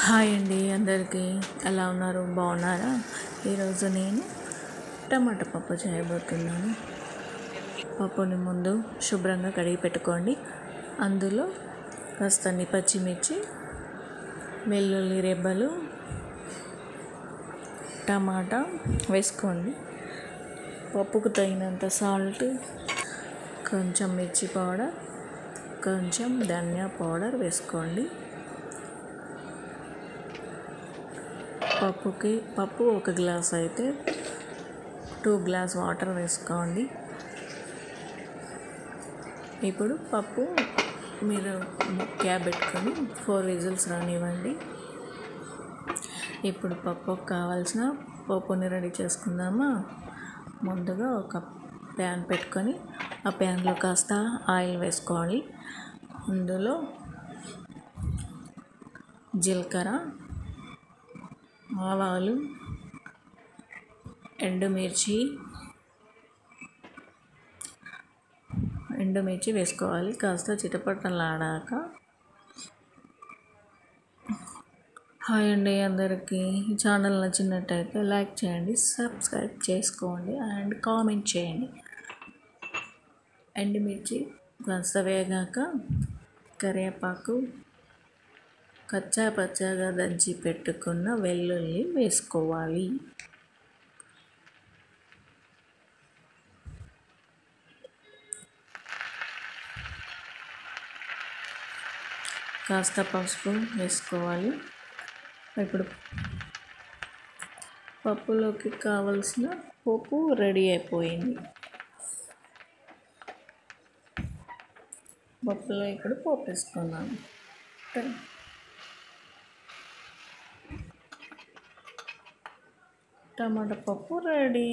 Hi అండి, అందరికీ ఎలా ఉన్నారు? బాగున్నారా? ఈరోజు నేను టమాటా పప్పు చేయబోతున్నాను. పప్పుని ముందు శుభ్రంగా కడిగి పెట్టుకోండి. అందులో కాస్తన్ని పచ్చిమిర్చి, వెల్లుల్లి రెబ్బలు, టమాటా వేసుకోండి. పప్పుకు తగినంత సాల్ట్, కొంచెం మిర్చి పౌడర్, కొంచెం ధనియా పౌడర్ వేసుకోండి. పప్పు 1 గ్లాస్ అయితే 2 గ్లాస్ వాటర్ వేసుకోండి. ఇప్పుడు పప్పు మీరు క్యాప్ పెట్టుకొని 4 విజిల్స్ రానివ్వండి. ఇప్పుడు పప్పుకు కావాల్సిన పప్పుని రెడీ చేసుకుందామా. ముందుగా ఒక ప్యాన్ పెట్టుకొని ఆ ప్యాన్లో కాస్త ఆయిల్ వేసుకోవాలి. అందులో జీలకర్ర, ఆవాలు, ఎండుమిర్చి వేసుకోవాలి. కాస్త చిటపటలాడాక హాయ్ అండి అందరికీ. ఈ ఛానల్ నచ్చినట్టయితే లైక్ చేయండి, సబ్స్క్రైబ్ చేసుకోండి అండ్ కామెంట్ చేయండి. ఎండుమిర్చి కాస్త వేగాక కరివేపాకు, కచ్చా పచ్చాగా దంచి పెట్టుకున్న వెల్లుల్లి వేసుకోవాలి. కాస్త పసుపు వేసుకోవాలి. ఇప్పుడు పప్పులోకి కావలసిన పప్పు రెడీ అయిపోయింది. పప్పులో ఇప్పుడు పోపు వేసుకున్నాను. టమాటా పప్పు రెడీ.